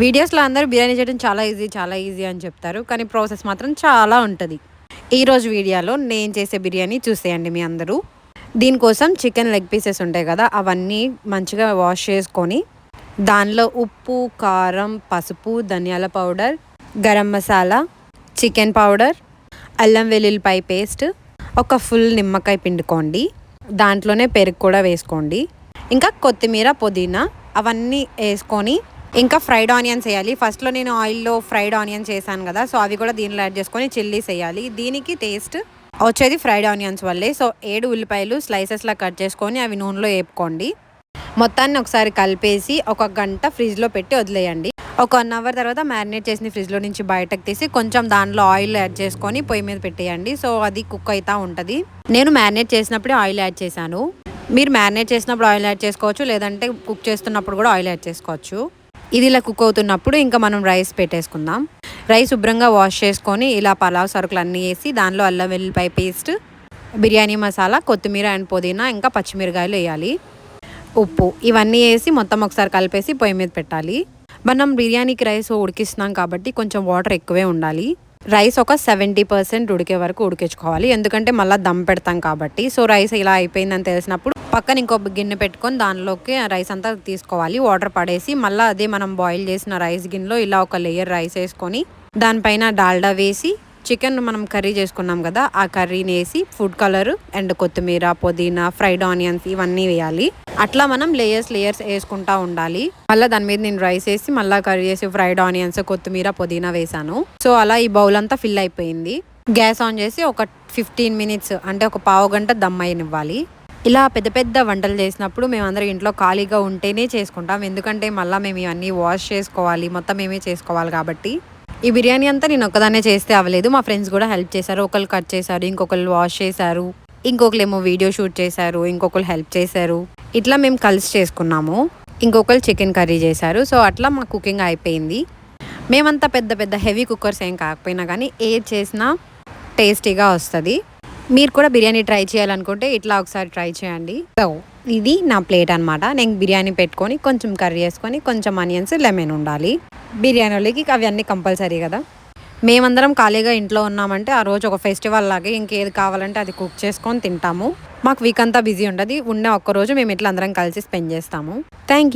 వీడియోస్లో అందరూ బిర్యానీ చేయడం చాలా ఈజీ అని చెప్తారు, కానీ ప్రాసెస్ మాత్రం చాలా ఉంటుంది. ఈరోజు వీడియోలో నేను చేసే బిర్యానీ చూసేయండి మీ అందరూ. దీనికోసం చికెన్ లెగ్ పీసెస్ ఉంటాయి కదా, అవన్నీ మంచిగా వాష్ చేసుకొని దానిలో ఉప్పు, కారం, పసుపు, ధనియాల powder, garam masala, chicken powder, అల్లం వెల్లుల్లిపాయ పేస్ట్, ఒక ఫుల్ నిమ్మకాయ పిండుకోండి. దాంట్లోనే పెరుగు కూడా వేసుకోండి. ఇంకా కొత్తిమీర, పుదీనా అవన్నీ వేసుకొని ఇంకా ఫ్రైడ్ ఆనియన్స్ వేయాలి. ఫస్ట్లో నేను ఆయిల్లో ఫ్రైడ్ ఆనియన్స్ వేసాను కదా, సో అవి కూడా దీనిలో యాడ్ చేసుకొని చిల్లీస్ వేయాలి. దీనికి టేస్ట్ వచ్చేది ఫ్రైడ్ ఆనియన్స్ వల్లే. సో 7 ఉల్లిపాయలు స్లైసెస్లా కట్ చేసుకొని అవి నూనెలో వేపుకోండి. మొత్తాన్ని ఒకసారి కలిపేసి 1 గంట ఫ్రిడ్జ్లో పెట్టి వదిలేయండి. ఒక 1 అవర్ తర్వాత మ్యారినేట్ చేసిన ఫ్రిడ్జ్లో నుంచి బయటకు తీసి కొంచెం దానిలో ఆయిల్ యాడ్ చేసుకొని పొయ్యి మీద పెట్టేయండి. సో అది కుక్ అవుతూ ఉంటుంది. నేను మ్యారినేట్ చేసినప్పుడే ఆయిల్ యాడ్ చేశాను. మీరు మ్యారినేట్ చేసినప్పుడు ఆయిల్ యాడ్ చేసుకోవచ్చు, లేదంటే కుక్ చేస్తున్నప్పుడు కూడా ఆయిల్ యాడ్ చేసుకోవచ్చు. ఇది ఇలా కుక్ అవుతున్నప్పుడు ఇంకా మనం రైస్ పెట్టేసుకుందాం. రైస్ శుభ్రంగా వాష్ చేసుకొని ఇలా పలావ్ సరుకులు అన్నీ వేసి దానిలో అల్లం వెల్లుల్లిపాయ పేస్ట్, బిర్యానీ మసాలా, కొత్తిమీర అండ్ పుదీనా, ఇంకా పచ్చిమిరకాయలు వేయాలి, ఉప్పు ఇవన్నీ వేసి మొత్తం ఒకసారి కలిపేసి పొయ్యి మీద పెట్టాలి. మనం బిర్యానీకి రైస్ ఉడికిస్తున్నాం కాబట్టి కొంచెం వాటర్ ఎక్కువే ఉండాలి. రైస్ ఒక 70% ఉడికే వరకు ఉడికించుకోవాలి, ఎందుకంటే మళ్ళీ దమ్ పెడతాం కాబట్టి. సో రైస్ ఇలా అయిపోయిందని తెలిసినప్పుడు పక్కన ఇంకో గిన్నె పెట్టుకొని దానిలోకి రైస్ అంతా తీసుకోవాలి. వాటర్ పడేసి మళ్ళీ అదే మనం బాయిల్ చేసిన రైస్ గిన్నెలో ఇలా ఒక లేయర్ రైస్ వేసుకొని దానిపైన డాల్డా వేసి చికెన్ మనం కర్రీ చేసుకున్నాం కదా, ఆ కర్రీని వేసి ఫుడ్ కలర్ అండ్ కొత్తిమీర, పుదీనా, ఫ్రైడ్ ఆనియన్స్ ఇవన్నీ వేయాలి. అట్లా మనం లేయర్స్ వేసుకుంటా ఉండాలి. మళ్ళీ దాని మీద నేను రైస్ వేసి మళ్ళీ కర్రీ చేసి ఫ్రైడ్ ఆనియన్స్, కొత్తిమీర, పుదీనా వేసాను. సో అలా ఈ బౌల్ అంతా ఫిల్ అయిపోయింది. గ్యాస్ ఆన్ చేసి ఒక 15 మినిట్స్ అంటే ఒక పావు గంట దమ్ అయ్యనివ్వాలి. ఇలా పెద్ద పెద్ద వంటలు చేసినప్పుడు మేమందరం ఇంట్లో ఖాళీగా ఉంటేనే చేసుకుంటాం, ఎందుకంటే మళ్ళీ మేము ఇవన్నీ వాష్ చేసుకోవాలి, మొత్తం మేమే చేసుకోవాలి కాబట్టి. ఈ బిర్యానీ అంతా నేను ఒక్కదాన్నే చేస్తే అవ్వలేదు, మా ఫ్రెండ్స్ కూడా హెల్ప్ చేశారు. ఒకళ్ళు కట్ చేశారు, ఇంకొకళ్ళు వాష్ చేశారు, ఇంకొకరు ఏమో వీడియో షూట్ చేశారు, ఇంకొకరు హెల్ప్ చేశారు. ఇట్లా మేము కలిసి చేసుకున్నాము. ఇంకొకరు చికెన్ కర్రీ చేశారు. సో అట్లా మా కుకింగ్ అయిపోయింది. మేమంతా పెద్ద పెద్ద హెవీ కుక్కర్స్ ఏం కాకపోయినా కానీ ఏది చేసినా టేస్టీగా వస్తుంది. మీరు కూడా బిర్యానీ ట్రై చేయాలనుకుంటే ఇట్లా ఒకసారి ట్రై చేయండి. సో ఇది నా ప్లేట్ అనమాట. నేను బిర్యానీ పెట్టుకొని కొంచెం కర్రీ వేసుకొని కొంచెం ఆనియన్స్, లెమన్ ఉండాలి. బిర్యానీలోకి అవి అన్నీ కంపల్సరీ కదా. మేమందరం ఖాళీగా ఇంట్లో ఉన్నామంటే ఆ రోజు ఒక ఫెస్టివల్ లాగే ఇంకేది కావాలంటే అది కుక్ చేసుకొని తింటాము. మాకు వీక్ అంతా బిజీ ఉండదు. ఉన్న ఒక్కరోజు మేము ఇట్లా అందరం కలిసి స్పెండ్ చేస్తాము. Thank you.